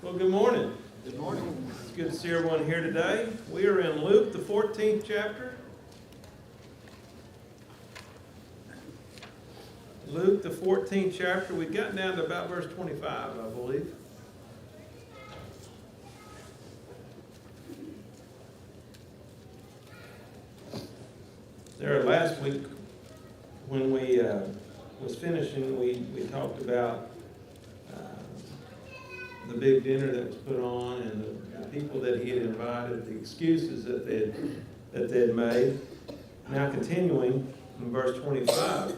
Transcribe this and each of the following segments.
Well, good morning. Good morning. It's good to see everyone here today. We are in Luke, the 14th chapter. Luke, the 14th chapter. We've gotten down to about verse 25, I believe. There, last week, when we was finishing, we talked about the big dinner that was put on and the people that he had invited, the excuses that they had made. Now continuing in verse 25,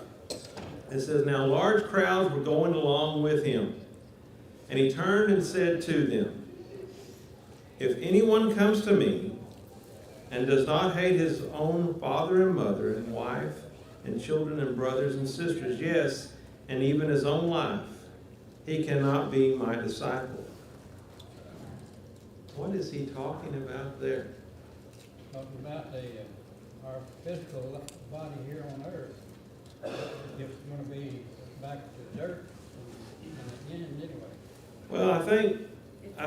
it says, "Now large crowds were going along with him, and he turned and said to them, 'If anyone comes to me and does not hate his own father and mother and wife and children and brothers and sisters, yes, and even his own life, he cannot be my disciple.'" What is he talking about there? Talking about our physical body here on earth. It's going to be back to dirt in the end anyway. Well, I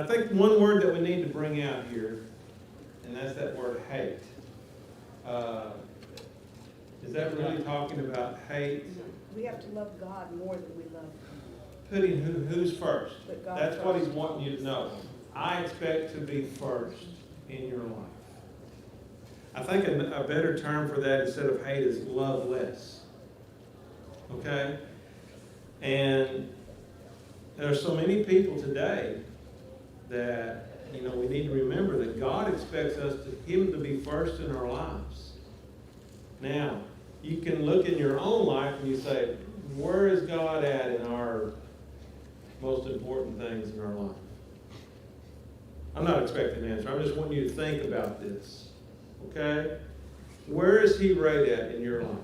think one word that we need to bring out here, and that's that word hate. Is that really talking about hate? We have to love God more than we love him. Putting who's first? Put God That's what he's first. wanting you to know. I expect to be first in your life. I think a better term for that instead of hate is love less. Okay? And there are so many people today that, we need to remember that God expects him to be first in our lives. Now, you can look in your own life and you say, where is God at in our most important things in our life? I'm not expecting an answer. I'm just wanting you to think about this. Okay? Where is he right at in your life?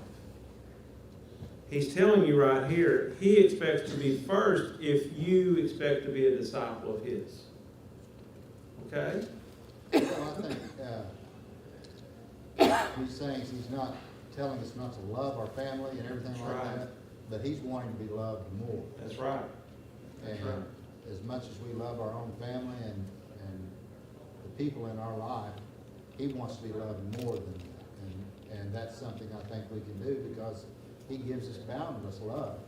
He's telling you right here, he expects to be first if you expect to be a disciple of his. Okay? Well, I think he's saying he's not telling us not to love our family and everything That's like right. that, but he's wanting to be loved more. That's right. That's And right. as much as we love our own family and the people in our life, he wants to be loved more than that. And that's something I think we can do because he gives us boundless love.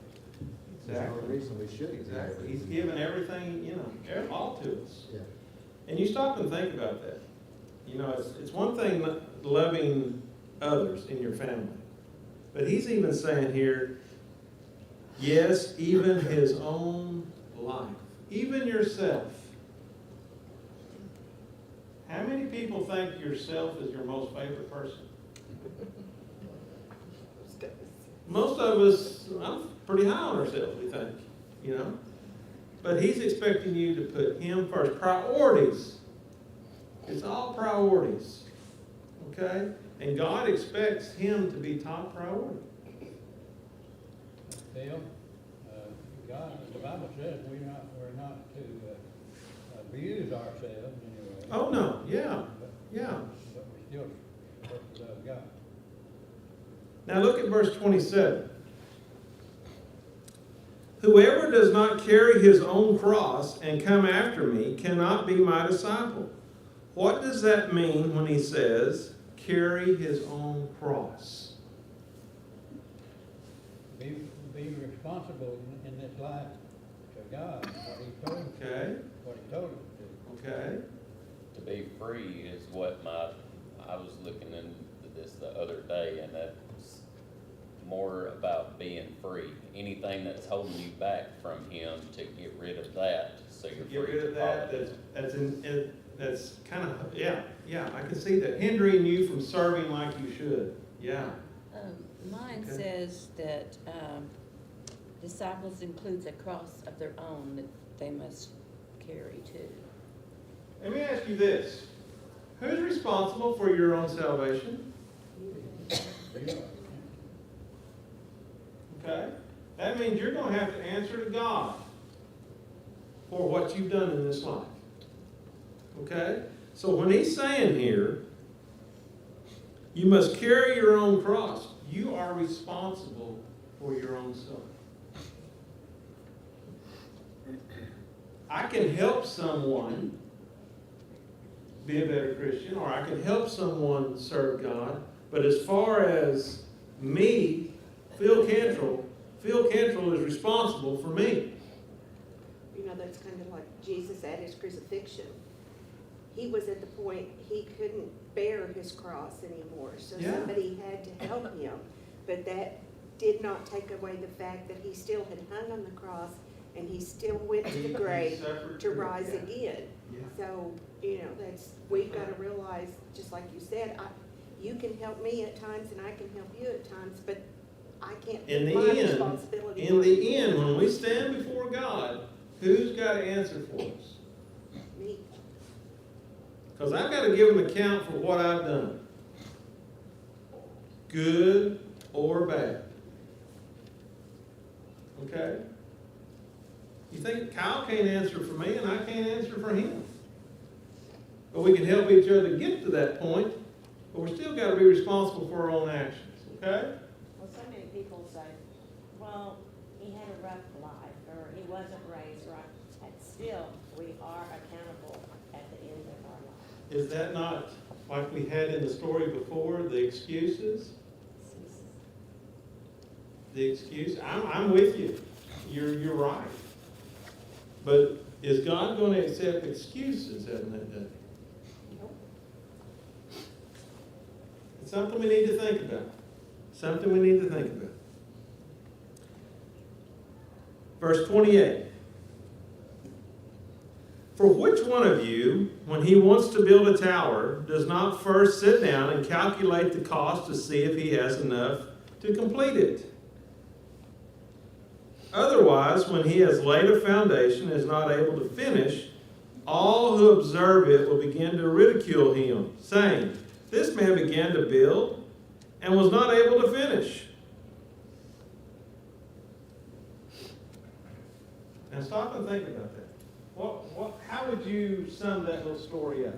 There's no Exactly. reason we shouldn't. Exactly. He's given everything, all to us. Yeah. And you stop and think about that. It's one thing loving others in your family. But he's even saying here, yes, even his own life. Even yourself. How many people think yourself is your most favorite person? Most of us, I'm pretty high on ourselves, we think, But he's expecting you to put him first. Priorities. It's all priorities. Okay? And God expects him to be top priority. Bill, God, the Bible says we're not to abuse ourselves anyway. Oh, no. Yeah. Yeah. But we still supposed to love God. Now look at verse 27. "Whoever does not carry his own cross and come after me cannot be my disciple." What does that mean when he says, carry his own cross? Be responsible in this life to God, Okay. what he told us to do. Okay. To be free is what I was looking into this the other day, and that's more about being free. Anything that's holding you back from him, to get rid of that, so you're Get free rid to of that. follow. That's kind of, yeah, I can see that. Hindering you from serving like you should. Yeah. Mine Okay. says that disciples includes a cross of their own that they must carry too. Let me ask you this. Who's responsible for your own salvation? Okay? That means you're going to have to answer to God for what you've done in this life. Okay? So when he's saying here, you must carry your own cross, you are responsible for your own self. I can help someone be a better Christian, or I can help someone serve God, but as far as me, Phil Cantrell is responsible for me. You know, that's kind of like Jesus at his crucifixion. He was at the point he couldn't bear his cross anymore, so Yeah. somebody had to help him. But that did not take away the fact that he still had hung on the cross and he still went to the grave suffered to too. rise Yeah. again. Yeah. So, you know, we've got to realize, just like you said, you can help me at times and I can help you at times, but I can't In put the my end, responsibility in on the end, when we stand before God, who's got to answer for us? me. Because I've got to give an account for what I've done, good or bad. Okay? You think Kyle can't answer for me and I can't answer for him? But we can help each other get to that point, but we're still got to be responsible for our own actions. Okay? Well, so many people say, well, he had a rough life, or he wasn't raised right. And still, we are accountable at the end of our life. Is that not like we had in the story before, the excuses? The excuse, I'm with you. You're right. But is God going to accept excuses in that day? It's something we need to think about. Something we need to think about. Verse 28. For which one of you, when he wants to build a tower, does not first sit down and calculate the cost to see if he has enough to complete it? Otherwise, when he has laid a foundation and is not able to finish, all who observe it will begin to ridicule him, saying, this man began to build and was not able to finish. Now stop and think about that. How would you sum that little story up?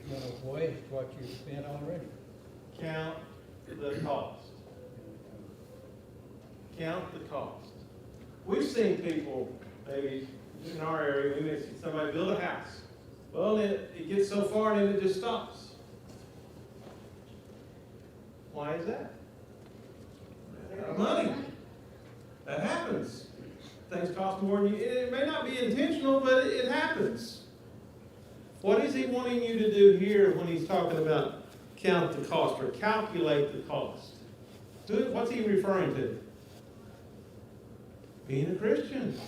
You just want to waste what you spent already. Count the cost. Count the cost. We've seen people, maybe in our area, we may see somebody build a house. Well, it gets so far and then it just stops. Why is that? Money. That happens. Things cost more than you. It may not be intentional, but it happens. What is he wanting you to do here when he's talking about count the cost or calculate the cost? What's he referring to? Being a Christian.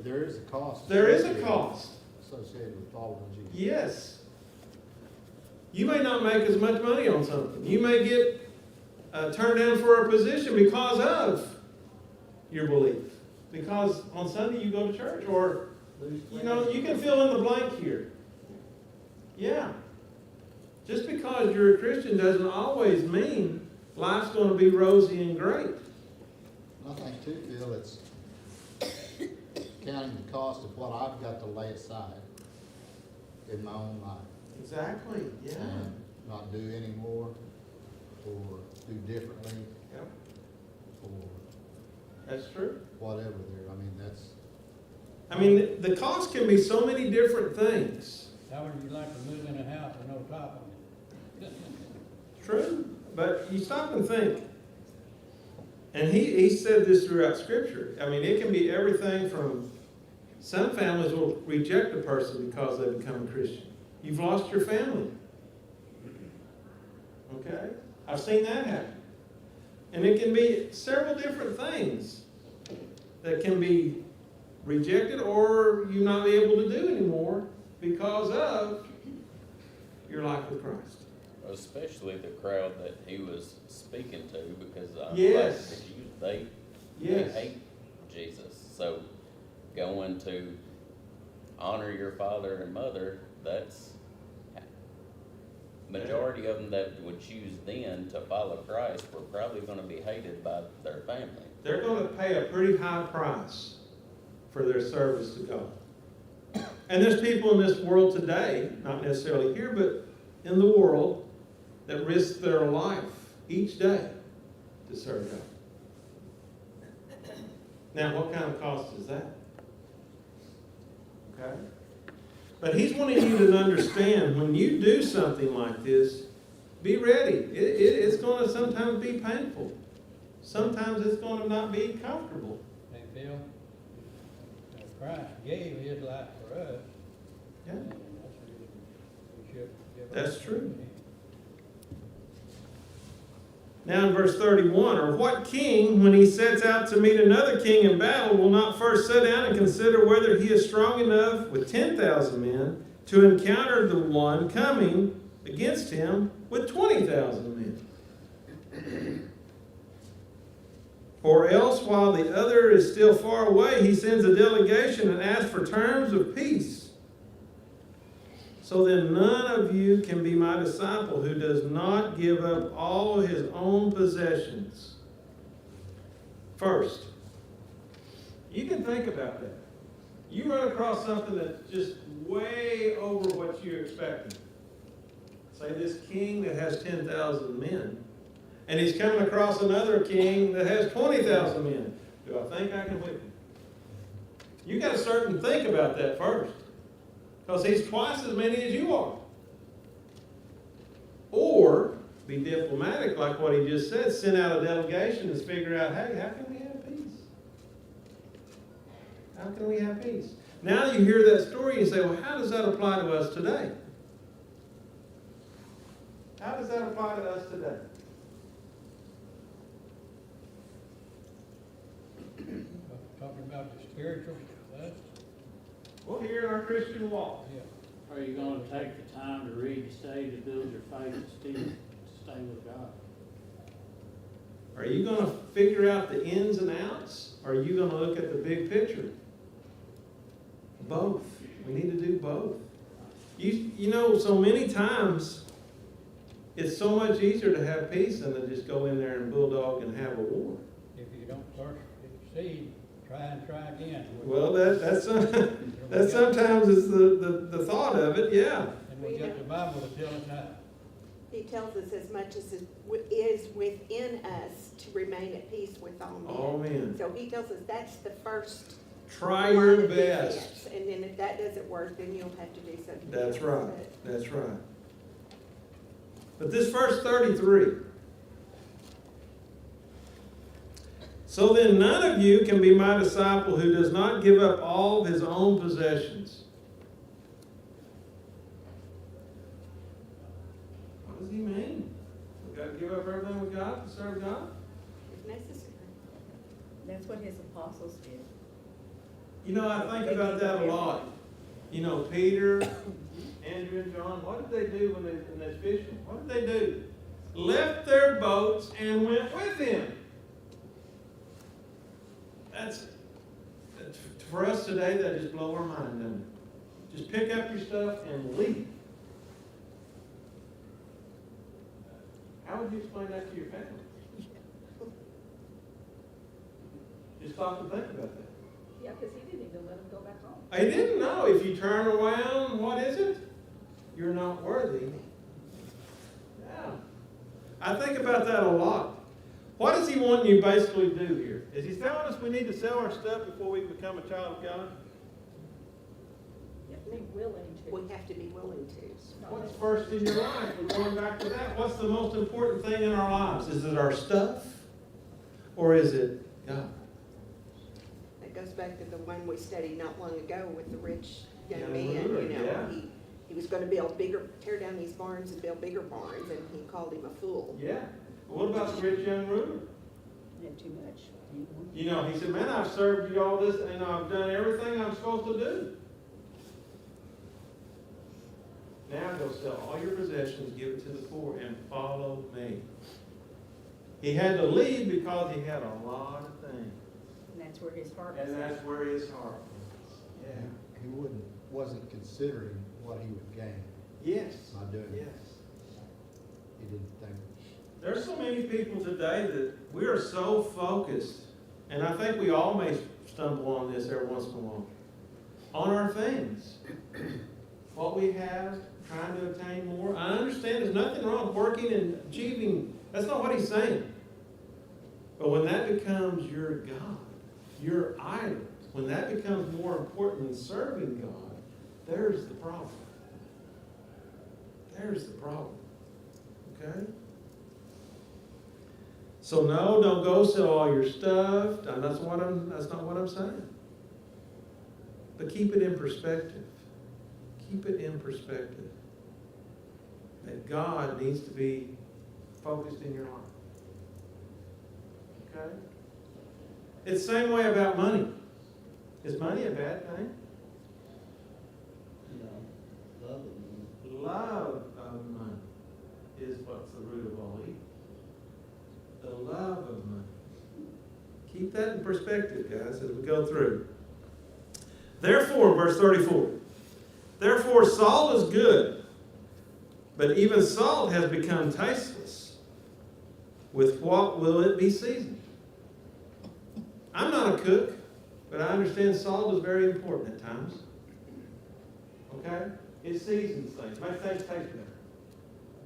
There is a cost. There is a cost. Associated with following Jesus. Yes. You may not make as much money on something. You may get turned down for a position because of your belief. Because on Sunday you go to church, or, you can fill in the blank here. Yeah. Just because you're a Christian doesn't always mean life's going to be rosy and great. I think too, Phil, it's counting the cost of what I've got to lay aside in my own life. Exactly, yeah. And not do any more, or do differently, Yep. or That's true. whatever there. I mean, the cost can be so many different things. How would you like to move in a house with no top on it? True. But you stop and think. And he said this throughout Scripture. I mean, it can be everything from, some families will reject a person because they become a Christian. You've lost your family. Okay? I've seen that happen. And it can be several different things that can be rejected or you not be able to do anymore because of your life with Christ. Especially the crowd that he was speaking to, because Yes. they Yes. hate Jesus. So going to honor your father and mother, that's majority of them that would choose then to follow Christ were probably going to be hated by their family. They're going to pay a pretty high price for their service to God. And there's people in this world today, not necessarily here, but in the world, that risk their life each day to serve God. Now, what kind of cost is that? Okay? But he's wanting you to understand, when you do something like this, be ready. It's going to sometimes be painful. Sometimes it's going to not be comfortable. Hey, Bill, Christ gave his life for us. Yeah. And that's the reason we should give That's our- true. Now in verse 31, or what king, when he sets out to meet another king in battle, will not first sit down and consider whether he is strong enough with 10,000 men to encounter the one coming against him with 20,000 men? Or else, while the other is still far away, he sends a delegation and asks for terms of peace. So then none of you can be my disciple who does not give up all his own possessions. First, you can think about that. You run across something that's just way over what you're expecting. Say this king that has 10,000 men, and he's coming across another king that has 20,000 men. Do I think I can whip him? You got to certainly think about that first. Because he's twice as many as you are. Or be diplomatic, like what he just said, send out a delegation and figure out, hey, how can we have peace? How can we have peace? Now you hear that story and you say, well, how does that apply to us today? How does that apply to us today? Talking about the spiritual, that's, Well, here in our Christian walk. yeah. Are you gonna take the time to read the study to build your faith and stay with God? Are you going to figure out the ins and outs? Or are you going to look at the big picture? Both. We need to do both. You know, so many times, it's so much easier to have peace than to just go in there and bulldog and have a war. If you don't first succeed, try and try again. Well, that's sometimes is the thought of it, yeah. And we get the Bible to tell us how. He tells us as much as is within us to remain at peace with all men. All men. So he tells us that's the first. Try line your of defense. best. And then if that doesn't work, then you'll have to do something. That's else. right. That's right. But this verse 33. So then none of you can be my disciple who does not give up all of his own possessions. What does he mean? We've got to give up everything we got to serve God? If necessary. That's what his apostles did. You know, I think about that a lot. You know, Peter, Andrew, and John, what did they do when they fishing? What did they do? Left their boats and went with him. That's for us today, that just blow our mind, doesn't it? Just pick up your stuff and leave. How would you explain that to your family? Just stop and think about that. Yeah, because he didn't even let them go back home. I didn't know. If you turn around, what is it? You're not worthy. Yeah. I think about that a lot. What does he want you basically to do here? Is he telling us we need to sell our stuff before we become a child of God? You have to be willing to. We have to be willing to. What's first in your life? We're going back to that. What's the most important thing in our lives? Is it our stuff? Or is it God? That goes back to the one we studied not long ago with the rich young Young man, ruler, you know. yeah. He was gonna build bigger, tear down these barns and build bigger barns, and he called him a fool. Yeah. What about the rich young ruler? Had too much. You know, he said, man, I've served you all this, and I've done everything I'm supposed to do. Now go sell all your possessions, give it to the poor, and follow me. He had to leave because he had a lot of things. And that's where his heart was. And that's where his heart was. Yeah. He wasn't considering what he would gain Yes. by doing it. Yes. He didn't think. There's so many people today that we are so focused, and I think we all may stumble on this every once in a while, on our things. What we have, trying to obtain more. I understand there's nothing wrong with working and achieving. That's not what he's saying. But when that becomes your God, your idol, when that becomes more important than serving God, there's the problem. There's the problem. Okay? So no, don't go sell all your stuff. That's not what I'm saying. But keep it in perspective. Keep it in perspective. That God needs to be focused in your life. Okay? It's the same way about money. Is money a bad thing? No, love it. Love of money is what's the root of all evil. The love of money. Keep that in perspective, guys, as we go through. Therefore, verse 34, therefore salt is good, but even salt has become tasteless. With what will it be seasoned? I'm not a cook, but I understand salt is very important at times. Okay? It seasons things, makes things taste better.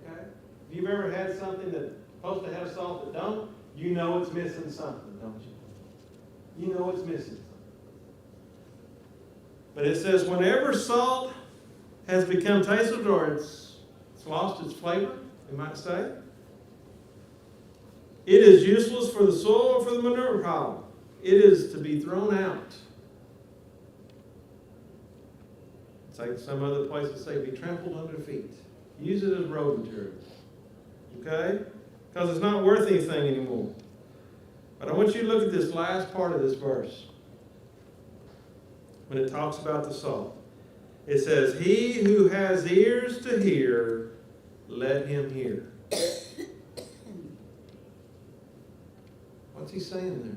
Okay? If you've ever had something that's supposed to have salt that don't, you know it's missing something, don't you? You know it's missing something. But it says, whenever salt has become tasteless, or it's lost its flavor, you might say, it is useless for the soil or for the manure pile. It is to be thrown out. It's like some other places say, be trampled under feet. Use it as road material. Okay? Because it's not worth anything anymore. But I want you to look at this last part of this verse. When it talks about the salt. It says, he who has ears to hear, let him hear. What's he saying there?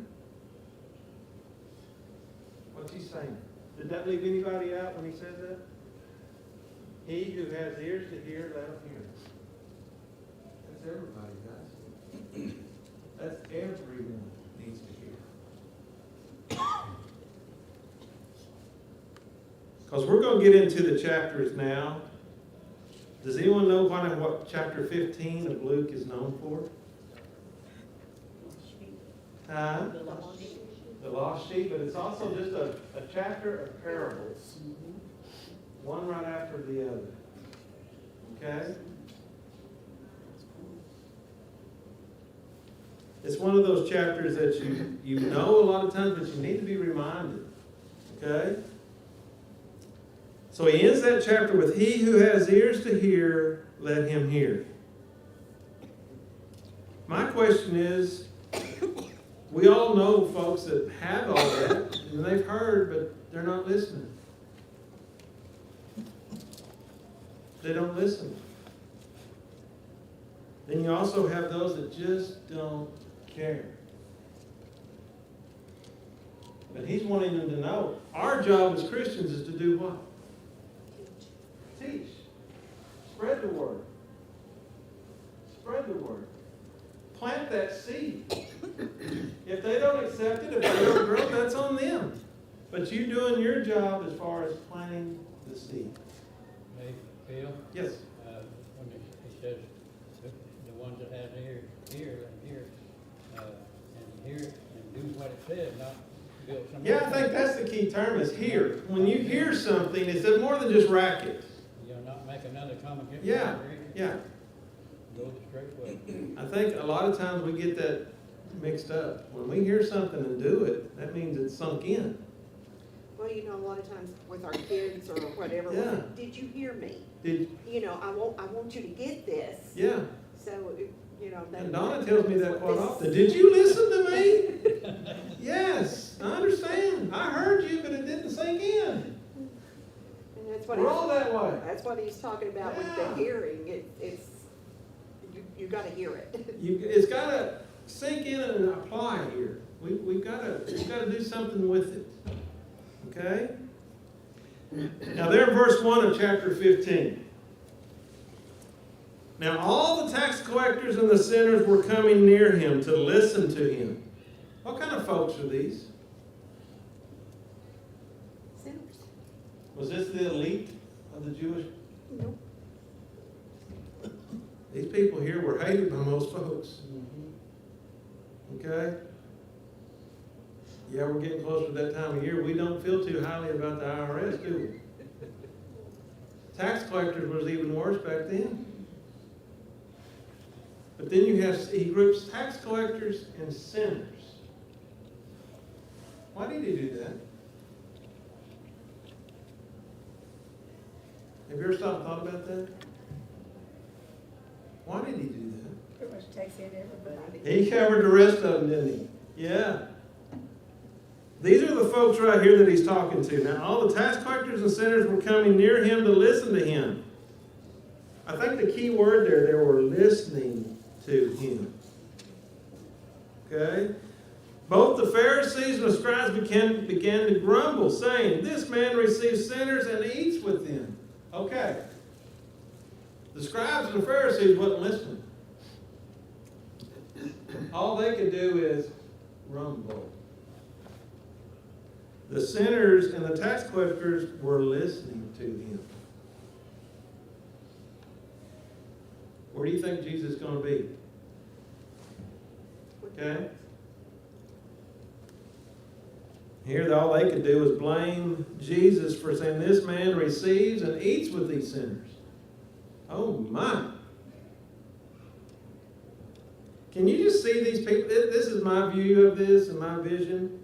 What's he saying? Did that leave anybody out when he said that? He who has ears to hear, let him hear. That's everybody, guys. That's everyone needs to hear. Because we're going to get into the chapters now. Does anyone know what chapter 15 of Luke is known for? Huh? The lost sheep, but it's also just a chapter of parables. One right after the other. Okay? It's one of those chapters that you know a lot of times, but you need to be reminded. Okay? So he ends that chapter with, he who has ears to hear, let him hear. My question is, we all know folks that have all that, and they've heard, but they're not listening. They don't listen. Then you also have those that just don't care. But he's wanting them to know, our job as Christians is to do what? Teach. Spread the word. Spread the word. Plant that seed. If they don't accept it, if they don't grow, that's on them. But you doing your job as far as planting the seed. Hey, Bill, Yes. when he says, the ones that have ears, hear, and hear, and hear, and do what it says, not build something. Yeah, I think that's the key term is hear. When you hear something, it's more than just racket. You'll not make another comment. Yeah, yeah. Go the straight way. I think a lot of times we get that mixed up. When we hear something and do it, that means it's sunk in. Well, you know, a lot of times with our kids or whatever, we'll say, Yeah. did you hear me? Did You know, I want you to get this. yeah. So, you know. And Donna tells me that quite often. Did you listen to me? Yes, I understand. I heard you, but it didn't sink in. And that's what We're all that way. that's what he's talking about with Yeah. the hearing. You got to hear it. It's got to sink in and apply here. We've got to do something with it. Okay? Now there in verse 1 of chapter 15. Now all the tax collectors and the sinners were coming near him to listen to him. What kind of folks are these? Sinners. Was this the elite of the Jewish? Nope. These people here were hated by most folks. Okay? Yeah, we're getting closer to that time of year. We don't feel too highly about the IRS, do we? Tax collectors was even worse back then. But then he groups tax collectors and sinners. Why did he do that? Have you ever stopped and thought about that? Why did he do that? Pretty much takes in everybody. He covered the rest of them, didn't he? Yeah. These are the folks right here that he's talking to. Now, all the tax collectors and sinners were coming near him to listen to him. I think the key word there, they were listening to him. Okay? Both the Pharisees and the scribes began to grumble, saying, "This man receives sinners and eats with them." Okay. The scribes and the Pharisees wasn't listening. All they could do is grumble. The sinners and the tax collectors were listening to him. Where do you think Jesus is going to be? Okay? Here, all they could do was blame Jesus for saying, "This man receives and eats with these sinners." Oh my. Can you just see these people? This is my view of this and my vision.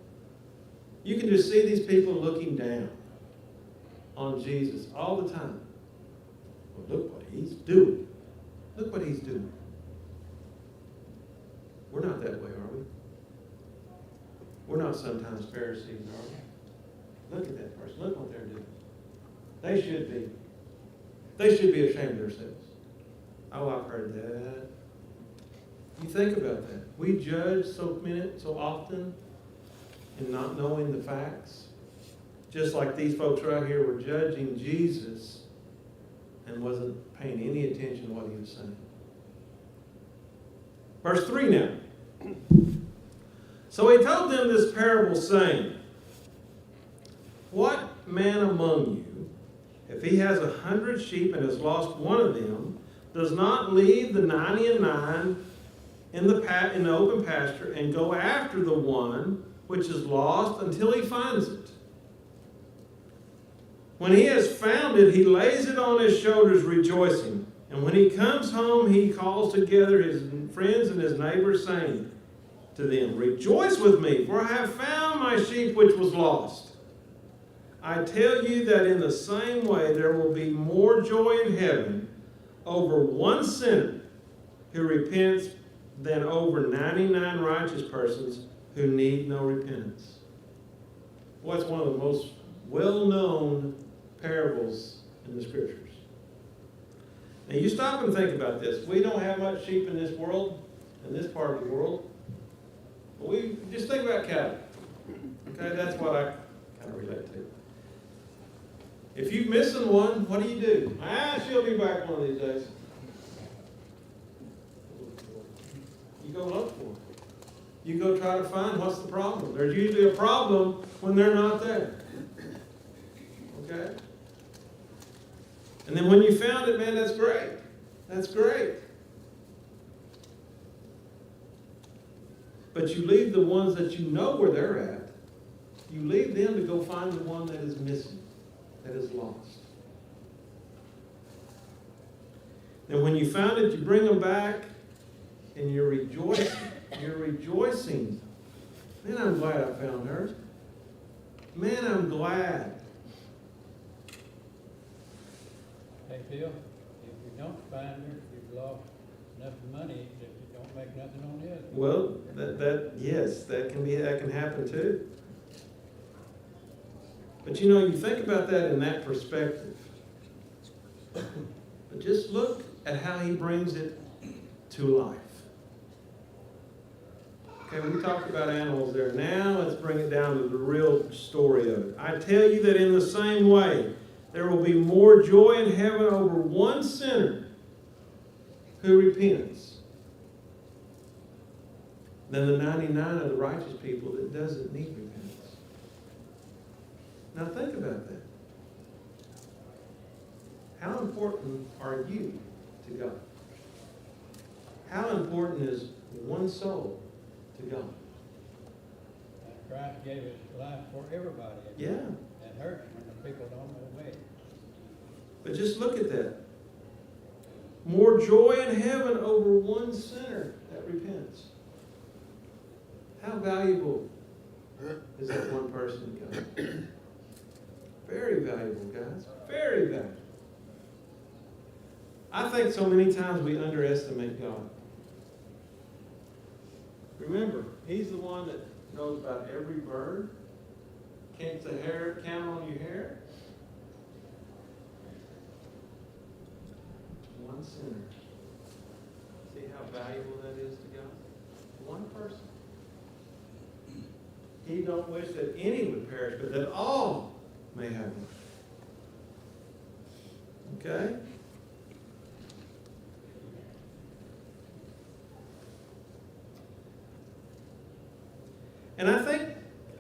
You can just see these people looking down on Jesus all the time. Well, look what he's doing. Look what he's doing. We're not that way, are we? We're not sometimes Pharisees, are we? Look at that person. Look what they're doing. They should be. They should be ashamed of themselves. Oh, I've heard that. You think about that. We judge so often and not knowing the facts. Just like these folks right here were judging Jesus and wasn't paying any attention to what he was saying. Verse 3 now. So he told them this parable, saying, "What man among you, if he has 100 sheep and has lost one of them, does not leave the 99 in the open pasture and go after the one which is lost until he finds it? When he has found it, he lays it on his shoulders, rejoicing. And when he comes home, he calls together his friends and his neighbors, saying to them, 'Rejoice with me, for I have found my sheep which was lost.' I tell you that in the same way there will be more joy in heaven over one sinner who repents than over 99 righteous persons who need no repentance." What's one of the most well-known parables in the Scriptures? Now you stop and think about this. We don't have much sheep in this world, in this part of the world. But we just think about cattle. Okay, that's what I kind of relate to. If you're missing one, what do? She'll be back one of these days. You go look for it. You go try to find what's the problem. There's usually a problem when they're not there. Okay? And then when you found it, man, that's great. That's great. But you leave the ones that you know where they're at. You leave them to go find the one that is missing, that is lost. And when you found it, you bring them back and you're rejoicing. You're rejoicing. Man, I'm glad I found her. Man, I'm glad. Hey, Phil, if you don't find her, you've lost enough money that you don't make nothing on the other. Well, yes, that can happen too. But you know, you think about that in that perspective. But just look at how he brings it to life. Okay, we talked about animals there. Now let's bring it down to the real story of it. I tell you that in the same way, there will be more joy in heaven over one sinner who repents than the 99 of the righteous people that doesn't need repentance. Now think about that. How important are you to God? How important is one soul to God? Christ gave his life for everybody. Yeah, It hurts when the people don't obey. but just look at that. More joy in heaven over one sinner that repents. How valuable is that one person to God? Very valuable, guys. Very valuable. I think so many times we underestimate God. Remember, He's the one that knows about every bird. Can't the hair count on your hair? One sinner. See how valuable that is to God? One person. He don't wish that any would perish, but that all may have life. Okay? And I think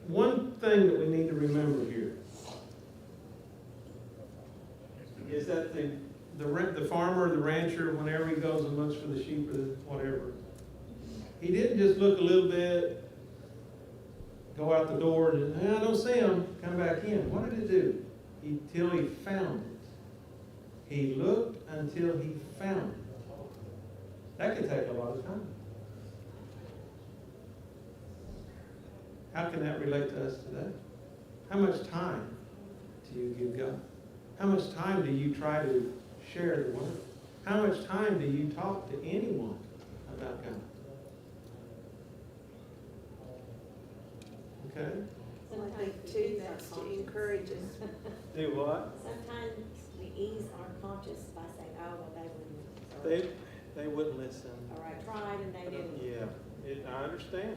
one thing that we need to remember here is that the farmer, the rancher, whenever he goes and looks for the sheep or the whatever, he didn't just look a little bit, go out the door, and I don't see him, come back in. What did he do? Till he found it. He looked until he found it. That could take a lot of time. How can that relate to us today? How much time do you give God? How much time do you try to share the word? How much time do you talk to anyone about God? Okay? Well, I think too, that's to encourage us. Do what? Sometimes we ease our conscience by saying, oh, well, they wouldn't. They wouldn't listen. Or I tried and they didn't. Yeah, I understand.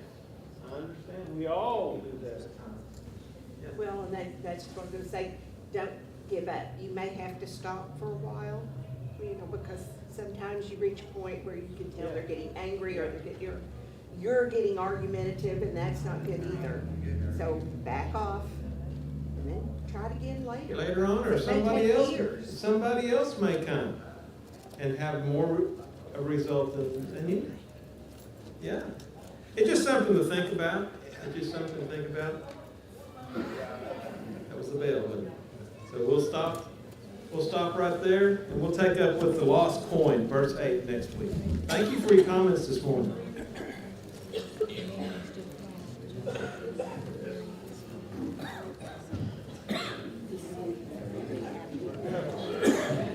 I understand. We all do that at times. Yeah. Well, and that's what I'm gonna say, don't give up. You may have to stop for a while, you know, because sometimes you reach a point where you can tell they're getting angry or you're getting argumentative, and that's not good either. So back off and then try it again later. Later on, or It may take years. somebody else may come and have more a result than you. Yeah. It's just something to think about. It's just something to think about. That was the bell, wasn't it? So we'll stop right there, and we'll take up with the lost coin, verse 8, next week. Thank you for your comments this morning.